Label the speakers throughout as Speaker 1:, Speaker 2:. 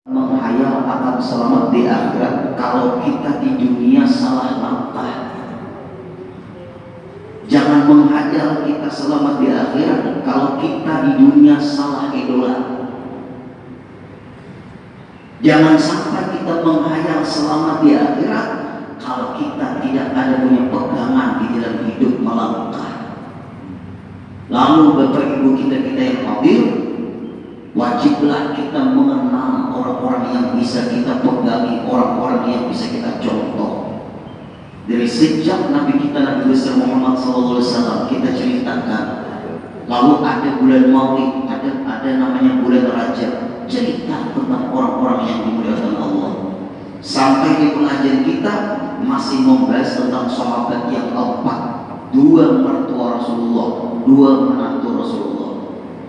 Speaker 1: menghayal akan selamat di akhirat kalau kita di dunia salah langkah. Jangan menghayal kita selamat di akhirat kalau kita di dunia salah idola. Jangan sampai kita menghayal selamat di akhirat kalau kita tidak ada punya pegangan di dalam hidup melangkah. Lalu Bapak Ibu kita yang hadir, wajiblah kita mengenal orang-orang yang bisa kita pegangi, orang-orang yang bisa kita contoh. Dari sejak Nabi kita Nabi besar Muhammad SAW kita ceritakan. Lalu ada bulan Maulid, ada namanya bulan Rajab, cerita tentang orang-orang yang dimuliakan Allah. Sampai di pengajian kita masih membahas tentang sahabat yang empat, dua mertua Rasulullah, dua menantu Rasulullah.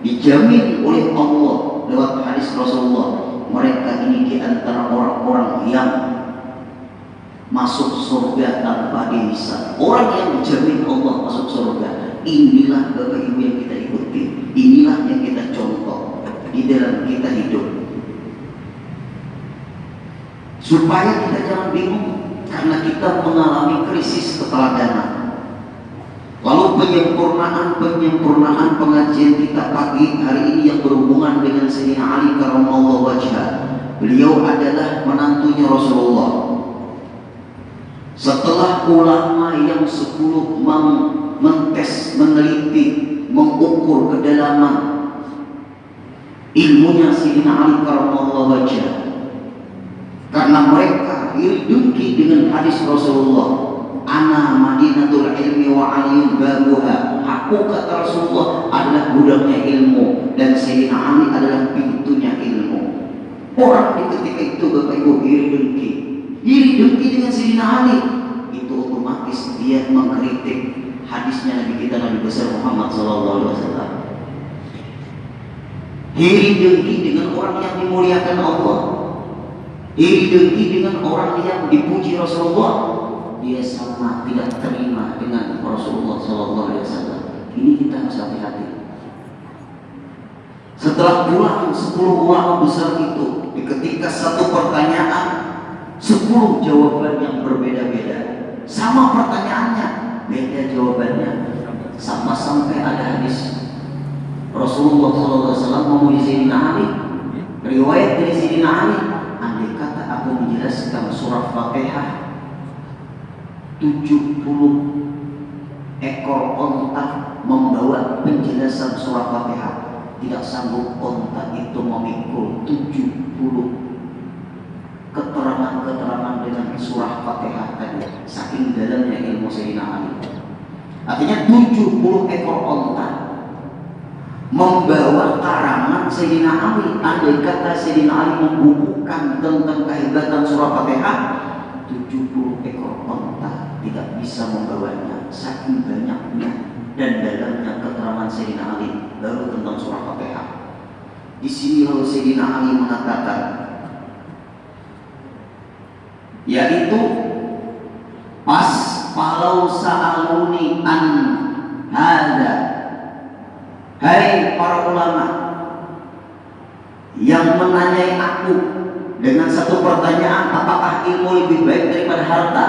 Speaker 1: Dijamin oleh Allah lewat hadis Rasulullah, mereka ini di antara orang-orang yang masuk surga tanpa dihisab. Orang yang dijamin Allah masuk surga. Inilah Bapak Ibu yang kita ikuti, inilah yang kita contoh di dalam kita hidup. Supaya kita jangan bingung karena kita mengalami krisis keteladanan. Lalu penyempurnaan pengajian kita pagi hari ini yang berhubungan dengan Sayyidina Ali karramallahu wajhah. Beliau adalah menantunya Rasulullah. Setelah ulama yang 10 mentes, meneliti, mengukur kedalaman ilmunya Sayyidina Ali karramallahu wajhah, karena mereka iri dengki dengan hadis Rasulullah, ana madinatul ilmi wa aliyun babuha. Aku kata Rasulullah adalah gudangnya ilmu dan Sayyidina Ali adalah pintunya ilmu. Orang di ketika itu Bapak Ibu iri dengki dengan Sayyidina Ali, itu otomatis dia mengkritik hadisnya Nabi kita Nabi besar Muhammad SAW. Iri dengki dengan orang yang dimuliakan Allah, iri dengki dengan orang yang dipuji Rasulullah, dia sama tidak terima dengan Rasulullah SAW. Ini kita harus hati-hati. Setelah pulang 10 ulama besar itu, ketika satu pertanyaan 10 jawaban yang berbeda-beda, sama pertanyaannya beda jawabannya, sama sampai ada hadis Rasulullah SAW memuji Sayyidina Ali. Riwayat dari Sayyidina Ali, andai kata aku menjelaskan surah Fatihah 70 ekor onta membawa penjelasan surah Fatihah, tidak sanggup onta itu memikul 70 keterangan-keterangan dengan surah Fatihah tadi, saking dalamnya ilmu Sayyidina Ali. Artinya 70 ekor onta membawa karangan Sayyidina Ali. Andai kata Sayyidina Ali membukukan tentang kehebatan surah Fatihah, 70 ekor onta tidak bisa membawanya, saking banyaknya dan dalamnya keterangan Sayyidina Ali baru tentang surah Fatihah. Di sini lalu Sayyidina Ali mengatakan, yaitu pas palau sa'aluni an hada, hai para ulama yang menanyai aku dengan satu pertanyaan, apakah ilmu lebih baik daripada harta?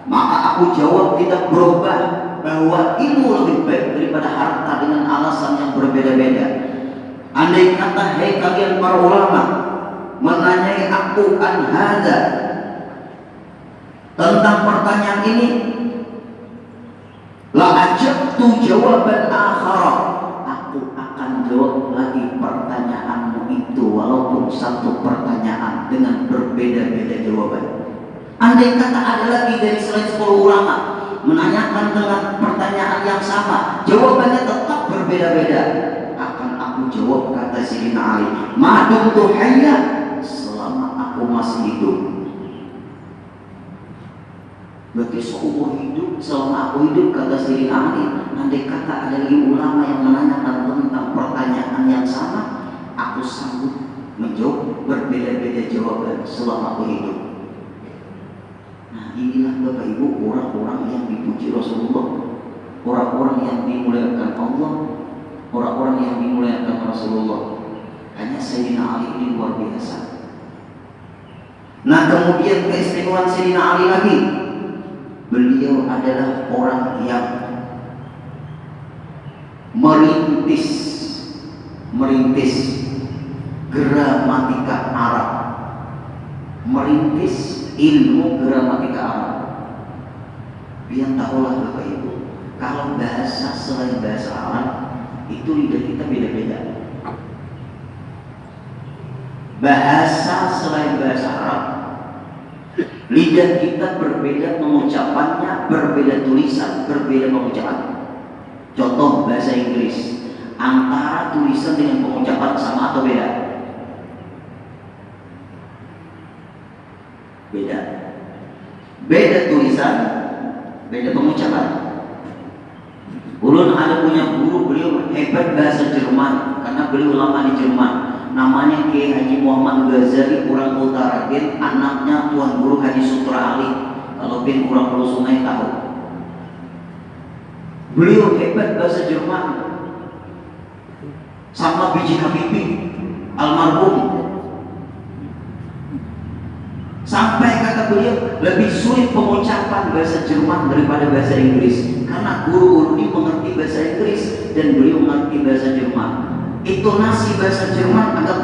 Speaker 1: Maka aku jawab tidak berubah bahwa ilmu lebih baik daripada harta dengan alasan yang berbeda-beda. Andai kata hai kalian para ulama menanyai aku an hada, tentang pertanyaan ini, la ajabtu jawaban akhara, aku akan jawab lagi pertanyaanmu itu walaupun satu pertanyaan dengan berbeda-beda jawaban. Andai kata ada lagi dari selain 10 ulama menanyakan dengan pertanyaan yang sama, jawabannya tetap berbeda-beda, akan aku jawab, kata Sayyidina Ali, madumtu hayya, selama aku masih hidup. Berarti seumur hidup, selama aku hidup, kata Sayyidina Ali, andai kata ada lagi ulama yang menanyakan tentang pertanyaan yang sama, aku sanggup menjawab berbeda-beda jawaban selama aku hidup. Nah, inilah Bapak Ibu orang-orang yang dipuji Rasulullah, orang-orang yang dimuliakan Allah, orang-orang yang dimuliakan Rasulullah. Hanya Sayyidina Ali ini luar biasa. Nah, kemudian keistimewaan Sayyidina Ali lagi, beliau adalah orang yang merintis gramatika Arab, merintis ilmu gramatika Arab. Biar tahulah Bapak Ibu, kalau bahasa selain bahasa Arab itu lidah kita beda-beda. Bahasa selain bahasa Arab, lidah kita berbeda pengucapannya, berbeda tulisan, berbeda pengucapan. Contoh bahasa Inggris, antara tulisan dengan pengucapan sama atau beda? Beda. Beda tulisan, beda pengucapan. Ulun ada punya guru, beliau hebat bahasa Jerman karena beliau lama di Jerman. Namanya Kiai Haji Muhammad Ghazali, orang utara bin, anaknya Tuan Guru Haji Sutra Ali. Kalau bin kurang perlu sungai tahu. Beliau hebat bahasa Jerman. Sama biji Habibie almarhum. Sampai kata beliau lebih sulit pengucapan bahasa Jerman daripada bahasa Inggris, karena guru-guru ini mengerti bahasa Inggris dan beliau mengerti bahasa Jerman. Intonasi bahasa Jerman agak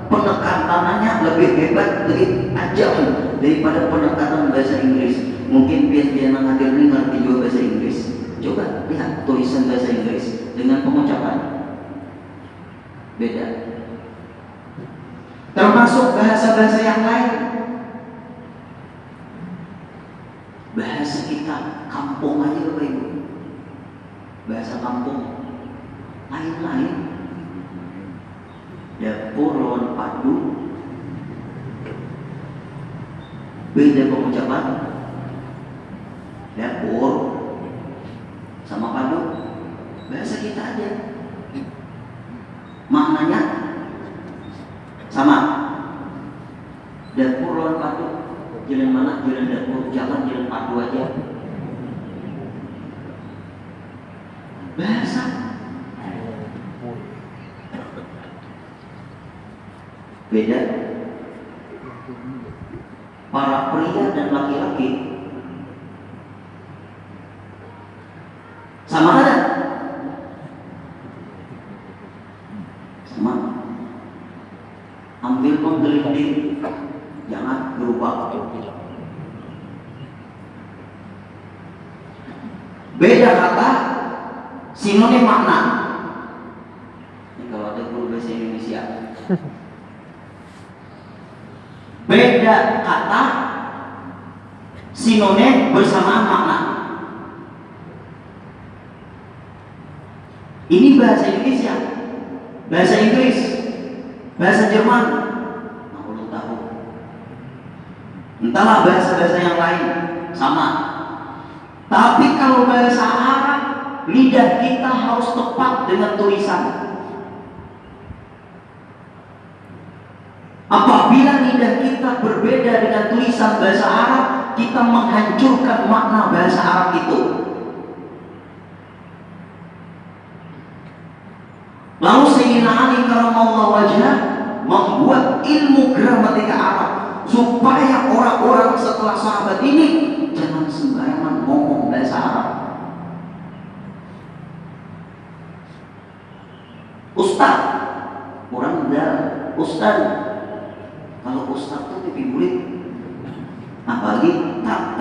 Speaker 1: penekanannya lebih hebat, lebih tajam daripada penekanan bahasa Inggris. Mungkin biar hadir ini ngerti juga bahasa Inggris. Coba lihat tulisan bahasa Inggris dengan pengucapan beda. Termasuk bahasa-bahasa yang lain. Bahasa kita kampung aja Bapak Ibu, bahasa kampung lain-lain. Dapur lawan padu, beda pengucapan. Dapur sama padu, bahasa kita aja, maknanya sama. Dapur lawan padu, jalan mana? Jalan dapur, jalan padu aja. Bahasa beda. Para pria dan laki-laki sama ada? Sama. Ambil penggelinding, jangan berubah. Beda kata, sinonim makna. Ini kalau ada guru bahasa Indonesia. Beda kata, sinonim bersamaan makna. Ini bahasa Indonesia, bahasa Inggris, bahasa Jerman. Nah, perlu tahu. Entahlah bahasa-bahasa yang lain sama. Tapi kalau bahasa Arab, lidah kita harus tepat dengan tulisan. Apabila lidah kita berbeda dengan tulisan bahasa Arab, kita menghancurkan makna bahasa Arab itu. Lalu Sayyidina Ali karamallahu wajhah membuat ilmu gramatika Arab supaya orang-orang setelah sahabat ini jangan sembarangan ngomong bahasa Arab. Ustaz, orang bilang Ustaz. Kalau Ustaz itu lebih murid, apalagi tak.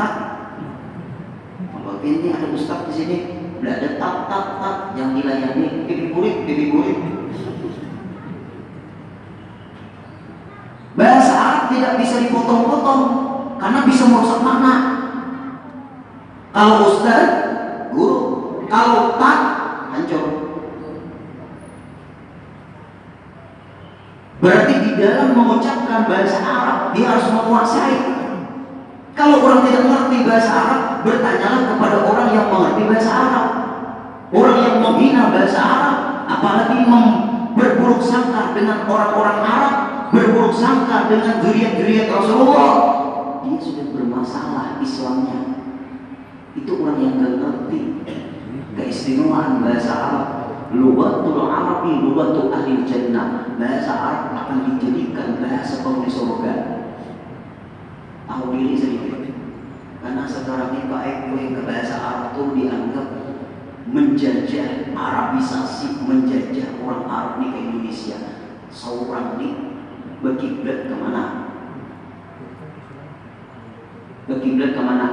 Speaker 1: Kalau ini ada Ustaz di sini, tidak ada tak yang dilayani lebih murid. Bahasa Arab tidak bisa dipotong-potong karena bisa merusak makna. Kalau Ustaz, guru. Kalau tak, hancur. Berarti di dalam mengucapkan bahasa Arab dia harus menguasai. Kalau orang tidak mengerti bahasa Arab, bertanyalah kepada orang yang mengerti bahasa Arab. Orang yang menghina bahasa Arab, apalagi berburuk sangka dengan orang-orang Arab, berburuk sangka dengan zuriat-zuriat Rasulullah, dia sudah bermasalah Islamnya. Itu orang yang tidak mengerti keistimewaan bahasa Arab. Lughatul Arabi lughatul ahli jannah. Bahasa Arab akan dijadikan bahasa penghuni surga. tahu diri sedikit. Karena sekarang ini Pak Eko yang ke bahasa Arab itu dianggap menjajah Arabisasi, menjajah orang Arab nih ke Indonesia. Seorang nih berkiblat kemana? Berkiblat kemana?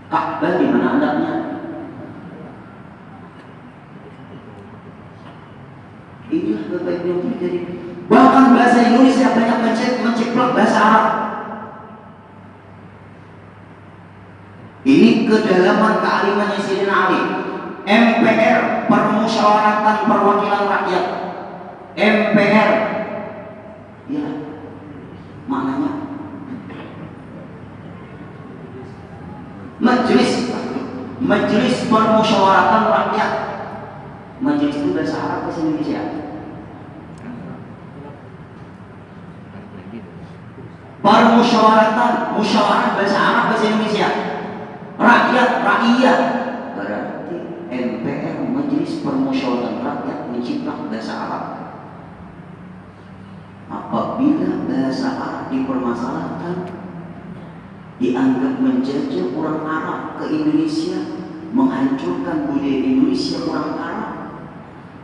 Speaker 1: Ka'bah di mana andaknya? Inilah Bapak Ibu yang terjadi. Bahkan bahasa Indonesia banyak menceplok bahasa Arab. Ini kedalaman kealimannya Sayyidina Ali. MPR, Permusyawaratan Perwakilan Rakyat. MPR. Ya, maknanya Majelis Permusyawaratan Rakyat. Majelis itu bahasa Arab, bahasa Indonesia. Permusyawaratan, musyawarah bahasa Arab, bahasa Indonesia. Rakyat. Berarti MPR, Majelis Permusyawaratan Rakyat, menciplak bahasa Arab. Apabila bahasa Arab dipermasalahkan, dianggap menjajah orang Arab ke Indonesia, menghancurkan budaya Indonesia orang Arab,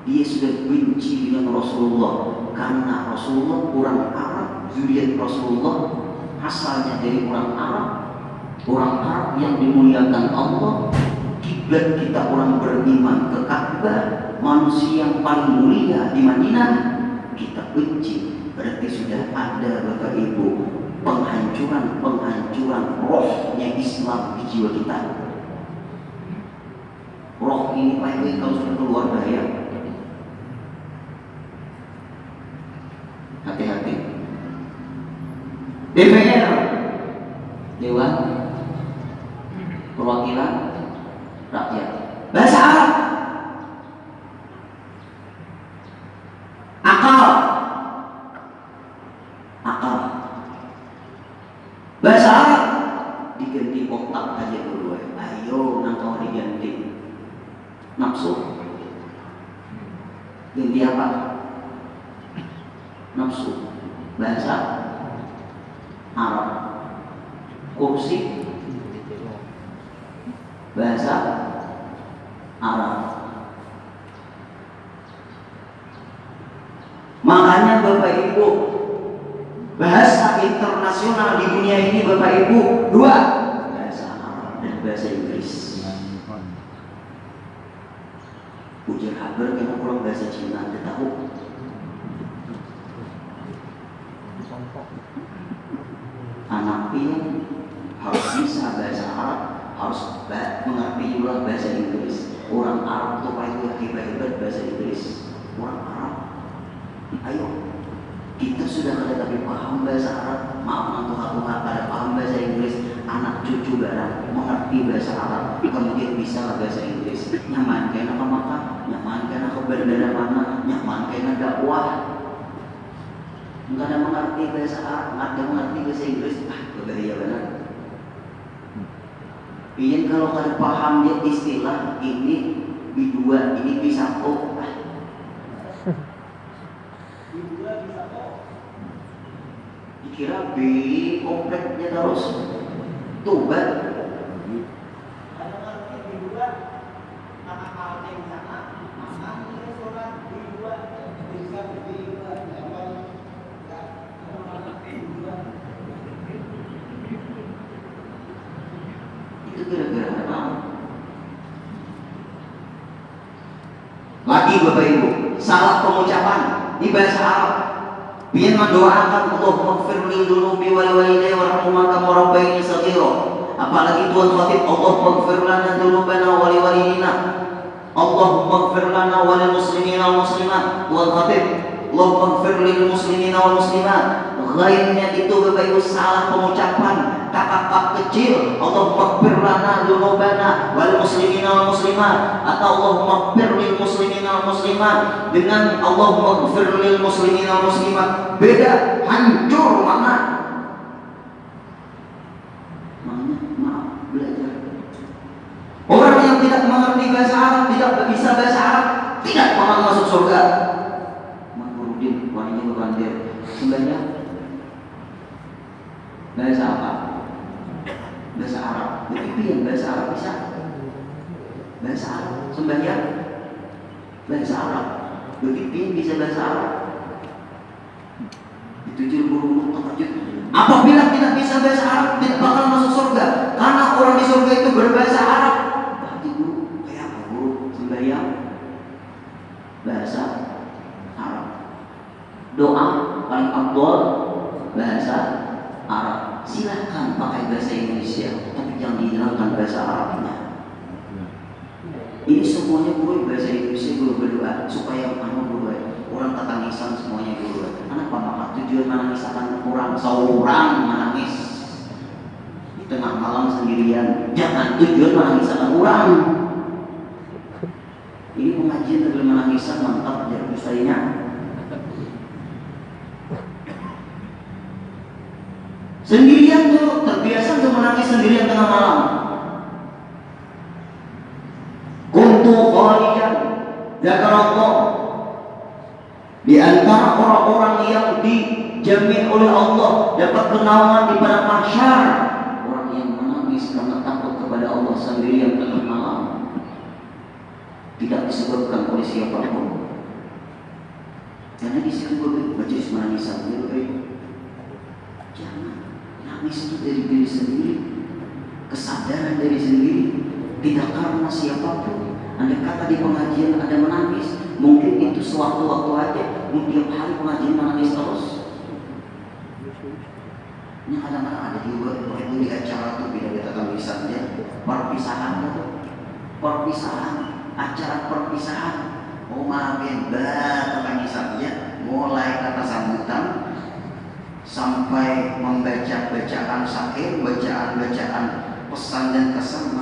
Speaker 1: dia sudah benci dengan Rasulullah. Karena Rasulullah orang Arab, zuriat Rasulullah asalnya dari orang Arab yang dimuliakan Allah. Kiblat kita orang beriman ke Ka'bah, manusia yang paling mulia di Madinah, kita benci. Berarti sudah ada Bapak Ibu penghancuran rohnya Islam di jiwa kita. Roh ini Pak Ibu kalau sudah keluar bahaya. Hati-hati. DPR, Dewan Perwakilan Rakyat, bahasa Arab. Akal. Bahasa Arab diganti otak aja dulu. Ayo nangkau diganti. Nafsu. Ganti apa? Nafsu. Bahasa Arab. Kursi. Bahasa Arab. Makanya Bapak Ibu, bahasa internasional di dunia ini Bapak Ibu dua, bahasa Arab dan bahasa Inggris. Ujar Haber karena kurang bahasa Cina, Anda tahu? Anak pian harus bisa bahasa Arab, harus mengerti juga bahasa Inggris. Orang Arab itu paling hebat bahasa Inggris. Orang Arab, ayo. Kita sudah kada tapi paham bahasa Arab, maaf aku pada paham bahasa Inggris, anak cucu barang mengerti bahasa Arab, kemudian bisa lah bahasa Inggris. Nyaman kena ke Makkah, nyaman kena ke bandara mana, nyaman kena dakwah. Enggak ada mengerti bahasa Arab, enggak ada mengerti bahasa Inggris, berbahaya benar. Ingin kalau kada paham dia istilah ini B2, ini B1. Dikira B kompleknya terus tobat. Ada ngerti B2 anak alat yang sana, anak ini sholat B2 bisa B2 itu kira-kira apa? Lagi Bapak Ibu, salah pengucapan di bahasa Arab. Biar mendoakan Allahumma gfirli dzunubi wal walidayya warhamhuma kama rabbayani shaghira. Apalagi Tuhan khatib Allahumma gfir lana dzunubana wa li walidina. Allahumma gfir lana wa lil muslimina wal muslimat. Tuhan khatib Allahumma gfir lil muslimina wal muslimat. Lainnya itu Bapak Ibu salah pengucapan, kakak kecil Allahumma gfir lana dzunubana wal muslimina wal muslimat, atau Allahumma gfir lil muslimina wal muslimat dengan Allahumma gfir lil muslimina wal muslimat. Beda, hancur mana? Maaf, belajar. Orang yang tidak mengerti bahasa Arab, tidak bisa bahasa Arab, tidak akan masuk surga. Makhurudin, wanita berbandir. Sebenarnya Bahasa apa? Bahasa Arab. Begitu yang bahasa Arab bisa. Bahasa Arab. Sembahyang bahasa Arab. Begitu yang bisa bahasa Arab. Itu juru terkejut. Apabila tidak bisa bahasa Arab, tidak bakal masuk surga. Karena orang di surga itu berbahasa Arab. Berarti guru, kayak apa guru? Sembahyang bahasa Arab. Doa paling afdal bahasa Arab. Silahkan pakai bahasa Indonesia, tapi jangan dihilangkan bahasa Arabnya. Ini semuanya gue bahasa Indonesia gue berdoa supaya orang ketangisan semuanya gue. Kenapa? Maka tujuan menangis akan kurang, seorang menangis di tengah malam sendirian. Jangan tujuan menangis akan kurang. Ini pengajian dari menangisan mantap jadi usainya. Sendirian tuh terbiasa untuk menangis sendirian tengah malam. Kuntu khaliyan dzakarallah. Di antara orang-orang yang dijamin oleh Allah dapat kenaungan di padang mahsyar, orang yang menangis karena takut kepada Allah sendirian tengah malam, tidak disebabkan oleh siapapun. Karena di situ gue baca menangis sendiri. Jangan. Nangis itu dari diri sendiri, kesadaran dari sendiri, tidak karena siapapun. Andai kata di pengajian ada menangis, mungkin itu sewaktu-waktu aja, mungkin tiap hari pengajian menangis terus. Ini kadang-kadang ada juga itu di acara tuh beda-beda tangisannya, perpisahan itu, perpisahan, acara perpisahan. Oh maafin, tangisannya mulai kata sambutan sampai membaca bacaan syair, bacaan pesan dan kesan,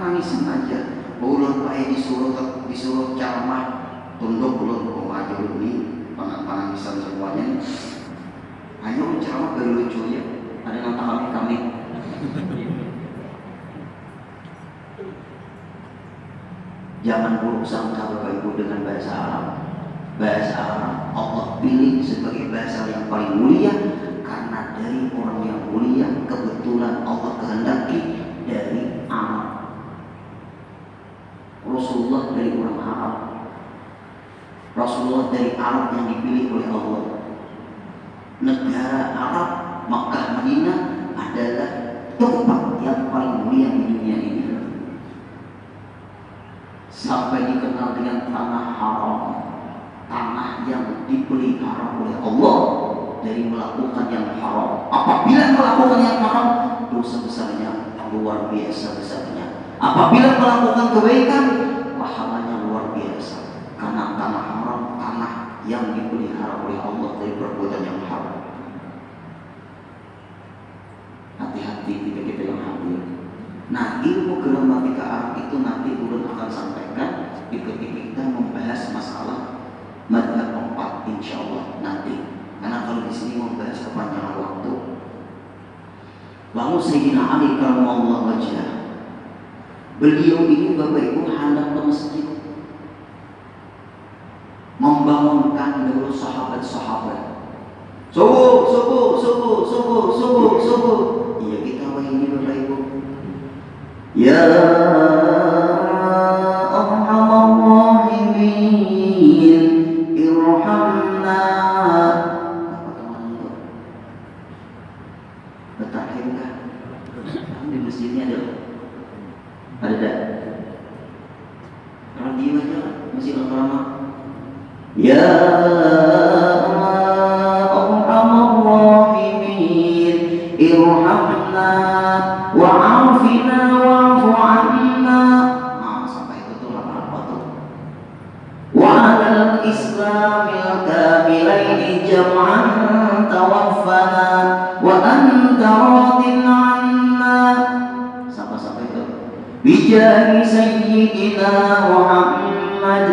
Speaker 1: nangisin aja. Ulun pakai disuruh ceramah, tunduk ulun maju ini penangisan semuanya. Hanya ulun ceramah baru lucu ya, ada yang kami. Jangan buruk sangka Bapak Ibu dengan bahasa Arab. Bahasa Arab Allah pilih sebagai bahasa yang paling mulia karena dari orang yang mulia kebetulan Allah kehendaki dari Arab. Rasulullah dari orang Arab. Rasulullah dari Arab yang dipilih oleh Allah. Negara Arab, Makkah, Madinah adalah tempat yang paling mulia di dunia ini. Sampai dikenal dengan tanah haram, tanah yang dipelihara oleh Allah dari melakukan yang haram. Apabila melakukan yang haram, dosa besarnya luar biasa besarnya. Apabila melakukan kebaikan, pahalanya luar biasa. Karena tanah haram, tanah yang dipelihara oleh Allah dari perbuatan yang haram. Hati-hati ketika kita yang hadir. Nah, ilmu gramatika Arab itu nanti ulun akan sampaikan ketika kita membahas masalah madhab 4 insyaallah nanti. Karena kalau di sini membahas kepanjangan waktu. Lalu Sayyidina Ali karramallahu wajhah. Beliau ini Bapak Ibu hendak ke masjid, membangunkan dulu sahabat-sahabat. Subuh. Iya kita ini Bapak Ibu. Ya Arhamar Rahimin, irhamna. Apa teman itu? Betahim kan? Di masjidnya ada tak? Radio aja masih lama. Ya Arhamar Rahimin, irhamna wa'afina wa'fu 'anna. Sampai itu tuh apa tuh? Wa 'alal islamil kamilaini jam'an tawaffana wa anta radin 'anna. Sampai itu. Bijahi sayyidina Muhammad.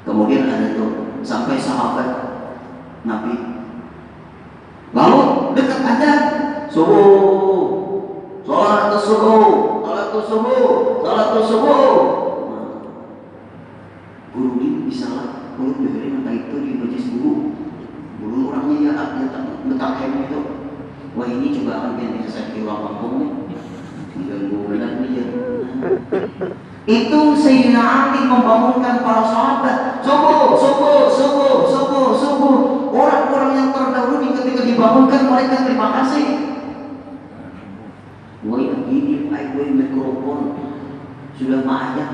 Speaker 1: Kemudian ada tuh sampai sahabat Nabi. Lalu dekat ada subuh, salat subuh. Guru ini bisa lah, guru dengerin entah itu di majelis guru. Guru orangnya ya tak itu. Itu Sayyidina Ali membangunkan para sahabat. Subuh, subuh, subuh, subuh, subuh. Orang-orang yang terdahulu ketika dibangunkan mereka terima kasih. Woi begini, woi mikrofon sudah banyak.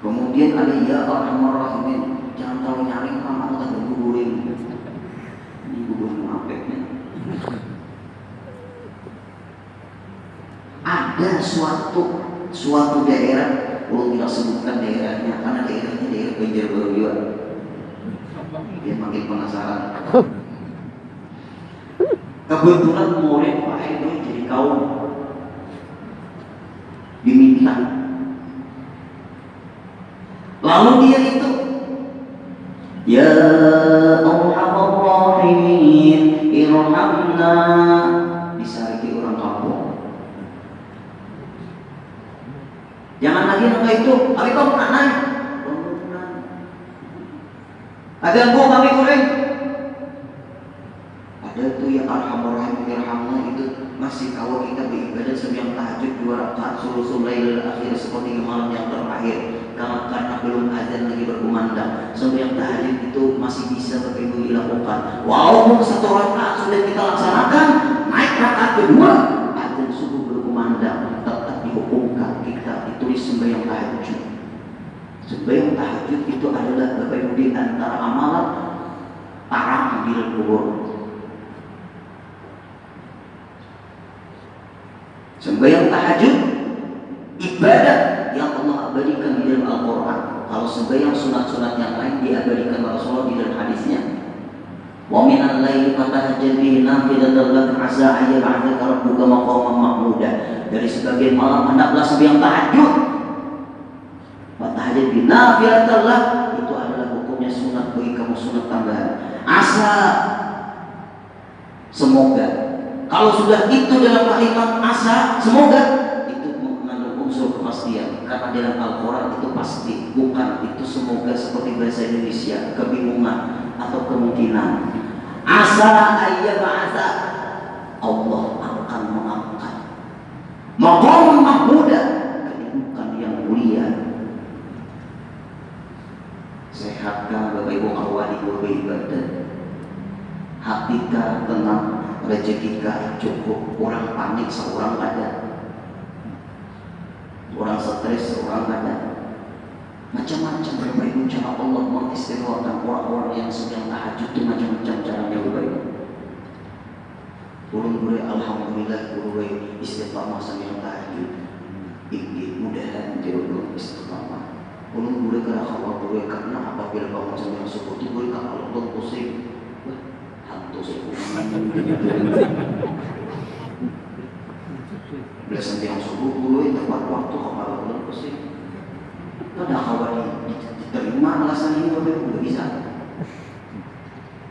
Speaker 1: Kemudian ada ya Arhamar Rahimin. Jangan terlalu nyaring sama kita gugurin. Ini gugurin ngapeknya. Ada suatu daerah, kalau tidak sebutkan daerahnya, karena daerahnya daerah Banjarbaru juga. Dia makin penasaran. Kebetulan murid Pak Edo jadi kaum diminta. Lalu dia itu, ya Arhamar Rahimin, irhamna, disariki orang kampung. Jangan lagi nengah itu, tapi kau nak naik. Ada gua kami goreng. Ada tuh yang Arhamar Rahim irhamna itu masih kawal kita beribadah sembahyang tahajud 2 rakaat sulusul lailil akhir seperti malam yang terakhir. Karena belum azan lagi berkumandang, sembahyang tahajud itu masih bisa Bapak Ibu dilakukan. Walaupun 1 rakaat sudah kita laksanakan, naik rakaat kedua, azan subuh berkumandang, tetap dihukumkan kita ditulis sembahyang tahajud. Sembahyang tahajud itu adalah Bapak Ibu di antara amalan tarang di kubur. Sembahyang tahajud ibadah yang Allah abadikan di dalam Al-Quran. Kalau sembahyang sunat-sunat yang lain diabadikan Rasulullah di dalam hadisnya. Wa minal laili fatahajjad bihi nafilatan lak 'asa ay yab'athaka rabbuka maqaman mahmuda. Dari sebagian malam hendaklah sembahyang tahajud. Fatahajjad bihi nafilatan lak, itu adalah hukumnya sunat bagi kamu, sunat tambahan. Asa, semoga. Kalau sudah itu dalam kalimat asa, semoga, itu mengandung unsur kepastian. Karena dalam Al-Quran itu pasti, bukan itu semoga seperti bahasa Indonesia, kebingungan atau kemungkinan. Asa ayyab'atsa, Allah akan mengangkat maqam mahmuda, kedudukan yang mulia. Sehatkah Bapak Ibu awali beribadah, hatikah tenang, rezekikah cukup, orang panik seorang ada, orang stres seorang ada, macam-macam Bapak Ibu cara Allah mengistimewakan orang-orang yang sedang tahajud itu macam-macam caranya Bapak Ibu. Ulun boleh alhamdulillah boleh istiqamah sambil tahajud. Ini mudahan jodoh istiqamah. Ulun boleh kerana Allah boleh karena apabila bangun sambil subuh itu boleh kalau Allah pusing. Hantu subuh. Bila sambil subuh boleh tepat waktu kalau Allah pusing. Ada kawan diterima alasan ini Bapak Ibu nggak bisa.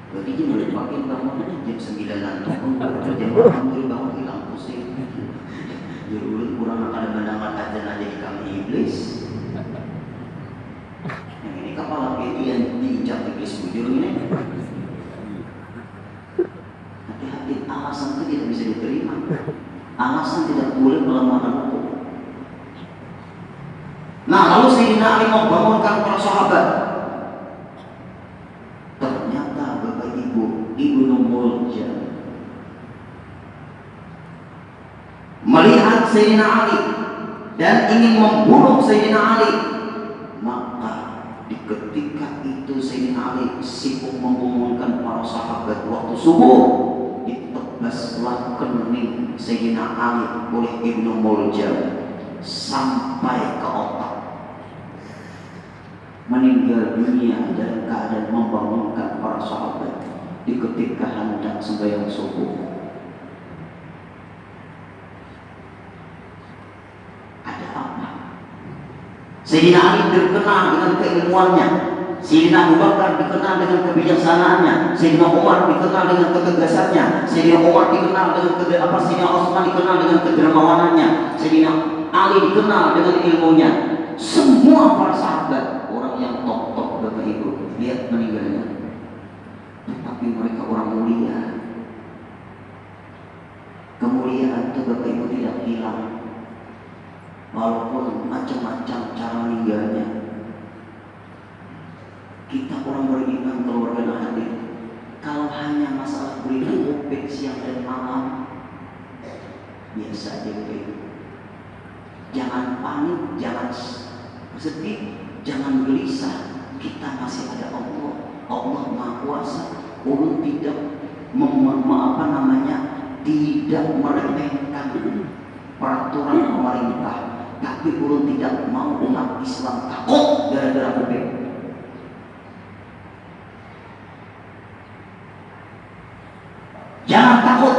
Speaker 1: Berarti dia boleh makin bangun jam 9 pun jam 8 boleh bangun hilang pusing. Jadi ulun kurang akan mendengar azan aja di kami iblis. Yang ini kepala PT yang diinjak iblis bujur ini. Hati-hati, alasan itu tidak bisa diterima. Alasan tidak boleh melemahkan hukum. Nah, lalu Sayyidina Ali membangunkan para sahabat. Ternyata Bapak Ibu, Ibnu Muljam melihat Sayyidina Ali dan ingin membunuh Sayyidina Ali. Maka di ketika itu Sayyidina Ali sibuk membangunkan para sahabat waktu subuh, ditebaslah kening Sayyidina Ali oleh Ibnu Muljam sampai ke otak, meninggal dunia dalam keadaan membangunkan para sahabat di ketika hendak sembahyang subuh. Ada apa? Sayyidina Ali terkenal dengan keilmuannya, Sayyidina Abu Bakar dikenal dengan kebijaksanaannya, Sayyidina Umar dikenal dengan ketegasannya, Sayyidina Umar dikenal dengan Sayyidina Utsman dikenal dengan kedermawanannya, Sayyidina Ali dikenal dengan ilmunya. Semua para sahabat orang yang top-top Bapak Ibu, lihat meninggalnya. Tetapi mereka orang mulia. Kemuliaan itu Bapak Ibu tidak hilang. walaupun macam-macam cara meninggalnya. Kita orang beriman, keluarga hadir, kalau hanya masalah beriman upik siang dan malam, biasa aja begitu. Jangan panik, jangan sedih, jangan gelisah. Kita masih ada Allah. Allah Maha Kuasa. Ulun tidak tidak meremehkan peraturan pemerintah, tapi ulun tidak mau umat Islam takut gara-gara COVID. Jangan takut,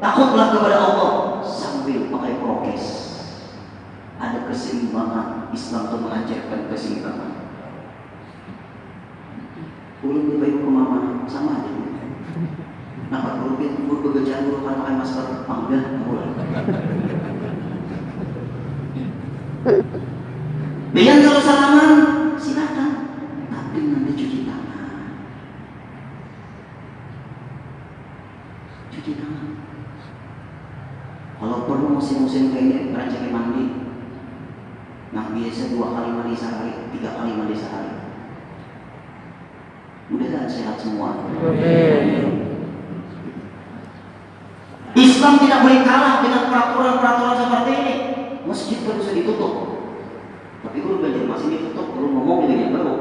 Speaker 1: takutlah kepada Allah sambil pakai prokes. Ada keseimbangan. Islam itu mengajarkan keseimbangan. Ulun berbaik kemana sama aja. Nah, kalau kita bekerja dulu kan pakai masker, panggil boleh. Biar kalau salaman silakan, tapi nanti cuci tangan. Cuci tangan. Kalau perlu musim-musim kayak ini rancang mandi. Yang biasa 2 kali mandi sehari, 3 kali mandi sehari. Mudah-mudahan sehat semua. Islam tidak boleh kalah dengan peraturan-peraturan seperti ini. Masjid kan bisa ditutup, tapi kalau belajar masih ditutup, kalau ngomong dengan yang baru.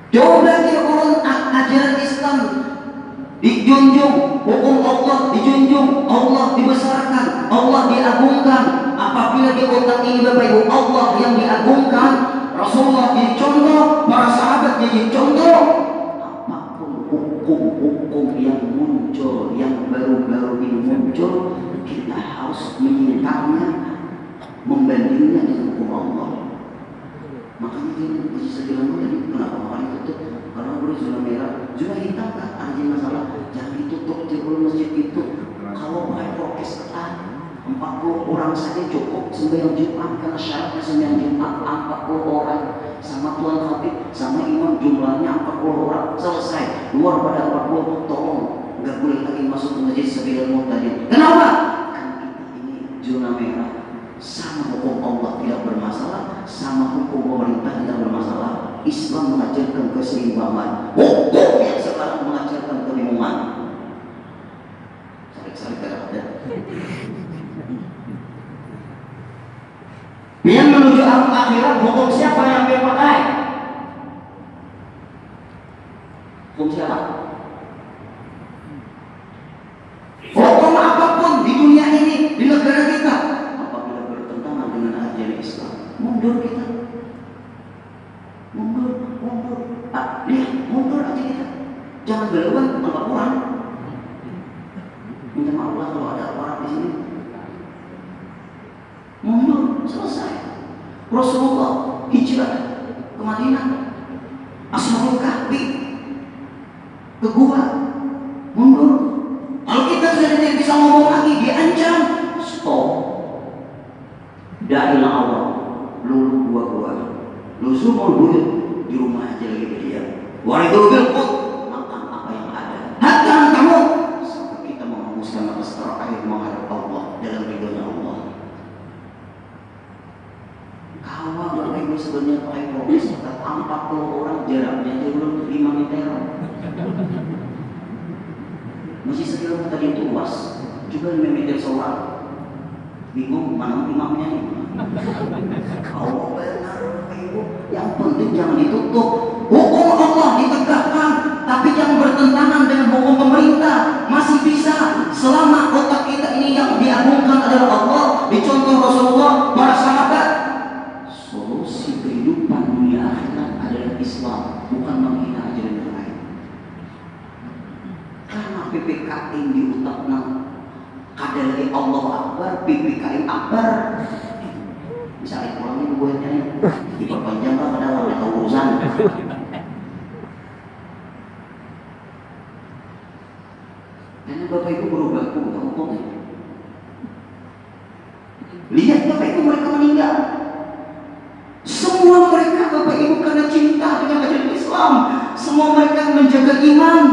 Speaker 1: Coba dia ulun ajaran Islam dijunjung, hukum Allah dijunjung, Allah dibesarkan, Allah diagungkan. Apabila di otak ini Bapak Ibu Allah yang diagungkan, Rasulullah jadi contoh, para sahabat jadi contoh. Apapun hukum-hukum yang muncul, yang baru-baru ini muncul, kita harus menyingkapnya, membandingnya dengan hukum Allah. Makanya ini masih sejalan tadi kenapa makanya tutup? Karena boleh zona merah, zona hitam kan ada masalah. Jangan ditutup di masjid itu. Kalau pakai prokes ketat, 40 orang saja cukup sembahyang Jumat, karena syaratnya sembahyang Jumat 40 orang sama tuan khatib sama imam jumlahnya 40 orang selesai. Luar pada 40 tolong nggak boleh lagi masuk ke masjid sebelum muhtadin. Kenapa? Karena kita ini zona merah. Sama hukum Allah tidak bermasalah, sama hukum pemerintah tidak bermasalah. Islam mengajarkan keseimbangan. Hukum yang sekarang mengajarkan kebingungan. Sarik-sarik kata-kata. Yang menuju akhirat, hukum siapa yang dipakai? Hukum siapa? Hukum apapun di dunia ini, di negara kita, apabila bertentangan dengan ajaran Islam, mundur kita. Mundur. Lihat, mundur aja kita. Jangan berlawan laporan. Minta maaf lah kalau ada orang di sini. Mundur, selesai. Rasulullah hijrah ke Madinah, Ashabul Kahfi ke gua, mundur. Kalau kita sudah tidak bisa ngomong lagi, diancam, stop. Dailah Allah, lu gua, lu semua duit di rumah aja lagi berdiam. Waridul bilqut, makan apa yang ada. Hatta kamu sampai kita menghembuskan nafas terakhir menghadap Allah dalam ridhonya Allah. Kalau Bapak Ibu sebenarnya pakai prokes, 40 orang jaraknya aja belum 5 meter. Masih sekiranya tadi itu luas, juga 5 meter seorang. Bingung mana imamnya nih. Kalau benar Bapak Ibu, yang penting jangan ditutup. Hukum Allah ditegakkan, tapi jangan bertentangan dengan hukum pemerintah. Masih bisa selama otak kita ini yang diagungkan adalah Allah, dicontoh Rasulullah, para sahabat. Solusi kehidupan dunia akhirat adalah Islam, bukan menghina ajaran yang lain. Karena PPKM di utakna kada lagi Allah Akbar, PPKM Akbar. Misalnya kurangnya buatnya diperpanjang lah, padahal ada urusan. Karena Bapak Ibu berubah hukumnya. Lihat Bapak Ibu mereka meninggal. Semua mereka Bapak Ibu karena cinta dengan ajaran Islam. Semua mereka menjaga iman.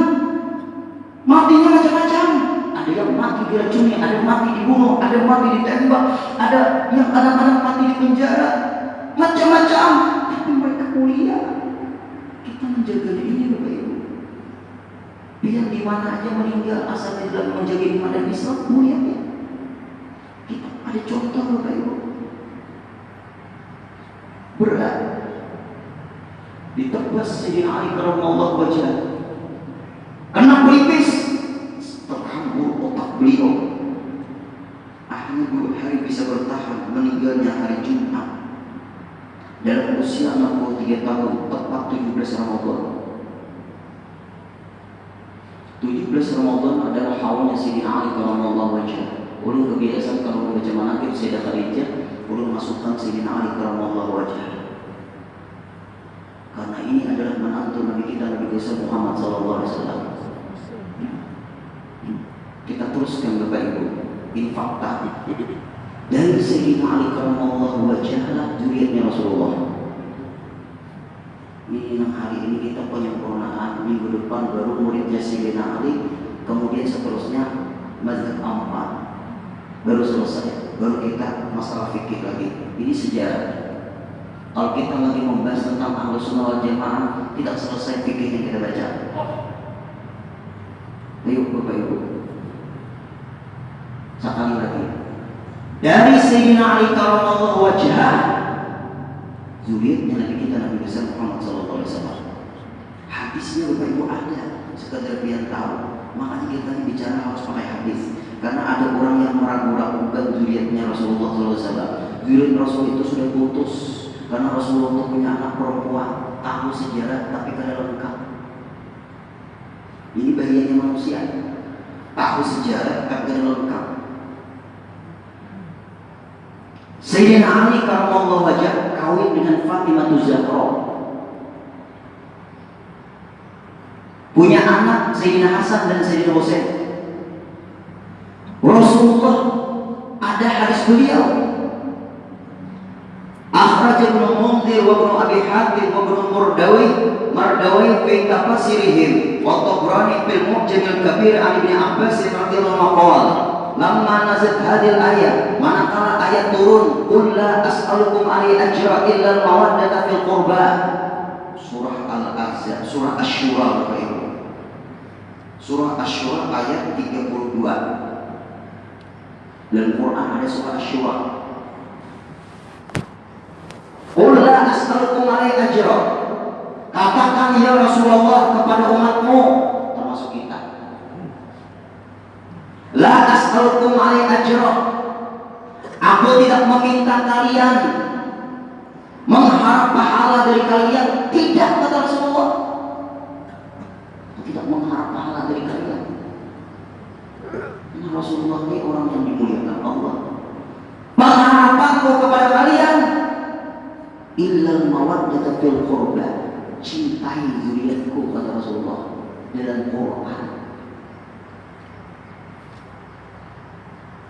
Speaker 1: Matinya macam-macam. Ada Ada yang mati diracuni, ada yang mati dibunuh, ada yang mati ditembak, ada yang kadang-kadang mati di penjara, macam-macam. Tapi mereka mulia. Kita menjaga ini, Bapak Ibu. Biar di mana aja meninggal asal dia dalam menjaga iman dan Islam, mulia ya. Kita ada contoh, Bapak Ibu. Berat ditebas Sayyidina Ali karramallahu wajhah, kena pelipis, terhambur otak beliau. Akhirnya 2 hari bisa bertahan, meninggalnya hari Jumat dalam usia 63 tahun, tepat 17 Ramadan. 17 Ramadan adalah haulnya Sayyidina Ali karramallahu wajhah. Ulun kebiasaan kalau membaca manaqib Sayyidah Khadijah, ulun masukkan Sayyidina Ali karramallahu wajhah. Karena ini adalah menantu Nabi kita, Nabi besar Muhammad sallallahu alaihi wasallam. Kita teruskan Bapak Ibu, ini fakta. Dari Sayyidina Ali karramallahu wajhah, zuriyatnya Rasulullah. Ini hari ini kita penyempurnaan, minggu depan baru muridnya Sayyidina Ali, kemudian seterusnya mazhab 4 baru selesai, baru kita masalah fikih lagi. Ini sejarah. Kalau kita lagi membahas tentang Ahlus Sunnah wal Jamaah, tidak selesai fikih yang kita baca. Ayo Bapak Ibu, sekali lagi. Dari Sayyidina Ali karramallahu wajhah, zuriyatnya Nabi kita, Nabi besar Muhammad sallallahu alaihi wasallam. Hadisnya Bapak Ibu ada, sekadar biar tahu. Makanya kita ini bicara harus pakai hadis. Karena ada orang yang meragu-ragukan zuriyatnya Rasulullah sallallahu alaihi wasallam. Zuriyat Rasul itu sudah putus. Karena Rasulullah itu punya anak perempuan, tahu sejarah tapi kada lengkap. Ini bahayanya manusia, tahu sejarah tapi kada lengkap. Sayyidina Ali karramallahu wajhah kawin dengan Fatimah Zahra, punya anak Sayyidina Hasan dan Sayyidina Husain. Rasulullah ada hadis beliau, akhraj Ibnu Munzir wa Ibnu Abi Hatim wa Ibnu Mardawi fi tafsirihim wa Tabrani fil Mu'jam al-Kabir an Ibnu Abbas radhiyallahu anhu qala lamma nazalat hadhihi al-ayah, manakala ayat turun, qul la as'alukum alaihi ajra illa al-mawaddata fil qurba. Surah Al-Ahzab, surah Asy-Syura Bapak Ibu. Surah Asy-Syura ayat 32. Dalam Quran ada surah Asy-Syura. Qul la as'alukum alaihi ajra. Katakan ya Rasulullah kepada umatmu, termasuk kita. La as'alukum alaihi ajra. Aku tidak meminta kalian, mengharap pahala dari kalian. Tidak, kata Rasulullah. Aku tidak mengharap pahala dari kalian. Karena Rasulullah ini orang yang dimuliakan Allah. Pengharapanku kepada kalian, illal mawaddata fil qurba, cintai zuriatku, kata Rasulullah dalam Quran.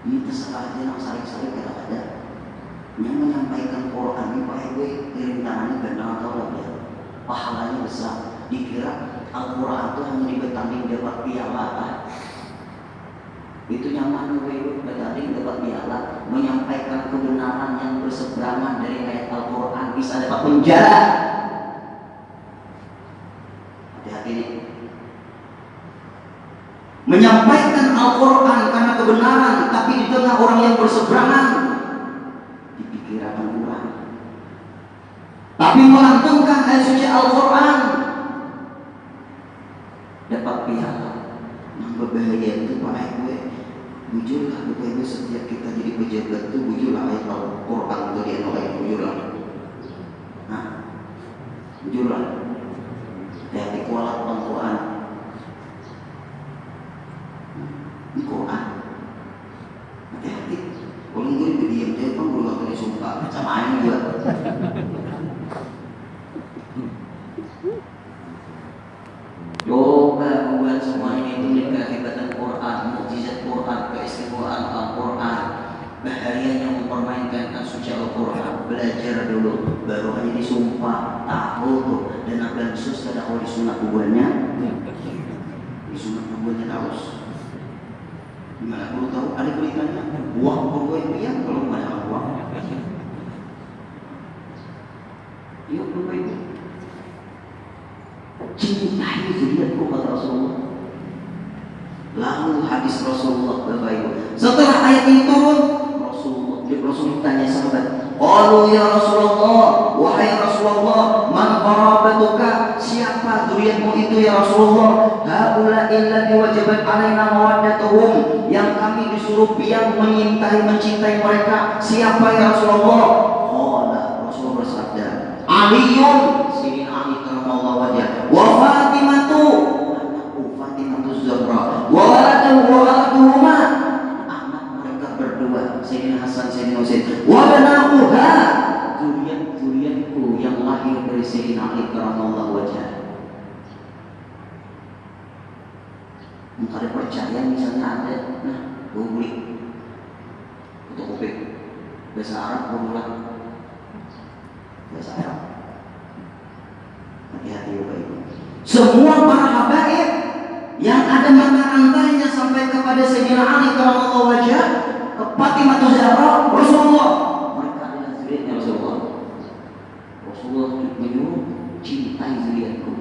Speaker 1: Ini terserah aja nak saling-saling kadang-kadang yang menyampaikan Quran ini pakai gue rintangannya benar atau enggak, pahalanya besar. Dikira Al-Quran itu hanya dibetanding dapat piala. Itu nyaman gue betanding dapat piala, menyampaikan kebenaran yang berseberangan dari ayat Al-Quran bisa dapat penjara. Hati-hati nih. Menyampaikan Al-Quran karena kebenaran, tapi di tengah orang yang berseberangan, dipikirkan orang. Tapi melantunkan ayat suci Al-Quran, dapat piala. Yang berbahaya itu Pak gue, bujurlah Bapak Ibu, setiap kita jadi pejabat itu bujurlah ayat Al-Quran itu dia nolak, bujurlah. Nah, bujurlah. Hati-hati kualat Al-Quran. Quran, hati-hati. Kalau gue diam dia pun gue gak boleh sumpah sama aja juga. Coba membuat semuanya itu dengan kehebatan Quran, mukjizat Quran, keistimewaan Al-Quran. Bahayanya mempermainkan suci Al-Quran. Belajar dulu, baru hanya disumpah, tahu tuh. Dan abang sus kada tahu di sunat kubuannya, di sunat kubuannya terus. Gimana perlu tahu? Ada beritanya. Uang perlu yang kalau nggak ada uang. Yuk Bapak Ibu, cintai zuriatku kata Rasulullah. Lalu hadis Rasulullah Bapak Ibu. Setelah ayat ini turun, Rasul tanya sahabat, qalu ya Rasulullah, wahai Rasulullah, man qarabatuka, siapa zuriatmu itu ya Rasulullah? Haula illa wajibat alaina mawaddatuhum, yang kami disuruh yang mencintai mereka. Siapa ya Rasulullah? Qala, Rasul bersabda, Aliyun, Sayyidina Ali karramallahu wajhah, wa Fatimatu, anakku Fatimatu Zahra, wa waladuhuma, anak mereka berdua, Sayyidina Hasan, Sayyidina Husain, wa banahuha, zuriat-zuriatku yang lahir dari Sayyidina Ali karramallahu wajhah. Ada percaya misalnya ada, nah, gue beli fotokopik bahasa Arab, gue mulai bahasa Arab. Hati-hati Bapak Ibu. Semua para habaib yang ada mata rantainya sampai kepada Sayyidina Ali karramallahu wajhah, ke Fatimah Zahra, Rasulullah, mereka adalah zuriatnya Rasulullah. Rasulullah menyuruh cintai zuriatku.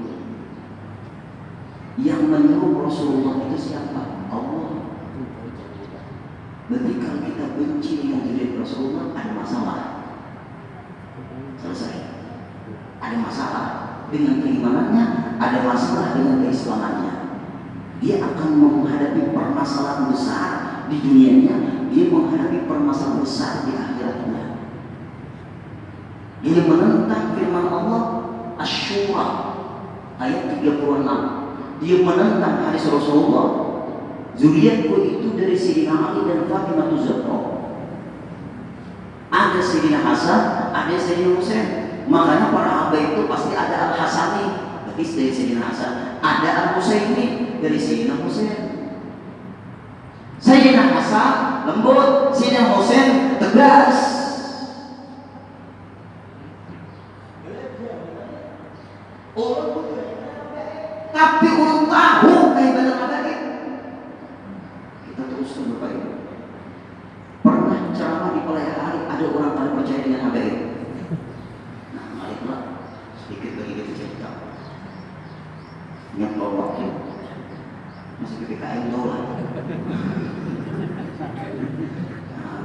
Speaker 1: Yang menyuruh Rasulullah itu siapa? Allah. Berarti kalau kita benci dengan zuriat Rasulullah, ada masalah. Selesai. Ada masalah dengan keimanannya, ada masalah dengan keislamannya. Dia akan menghadapi permasalahan besar di dunianya, dia menghadapi permasalahan besar di akhiratnya. Dia menentang firman Allah Asy-Syura ayat 36. Dia menentang hadis Rasulullah, zuriatku itu dari Sayyidina Ali dan Fatimah Zahra. Ada Sayyidina Hasan, ada Sayyidina Husain. Makanya para habaib itu pasti ada Al-Hasani, berarti dari Sayyidina Hasan. Ada Al-Husaini, dari Sayyidina Husain. Sayyidina Hasan lembut, Sayyidina Husain tegas. Tapi orang tahu kehebatan habaib. Kita teruskan Bapak Ibu. Pernah ceramah di pelayan hari, ada orang paling percaya dengan habaib. Nah, maliklah sedikit bagi kita cerita. Ingat waktu masih PPKM tahu lah. Nah,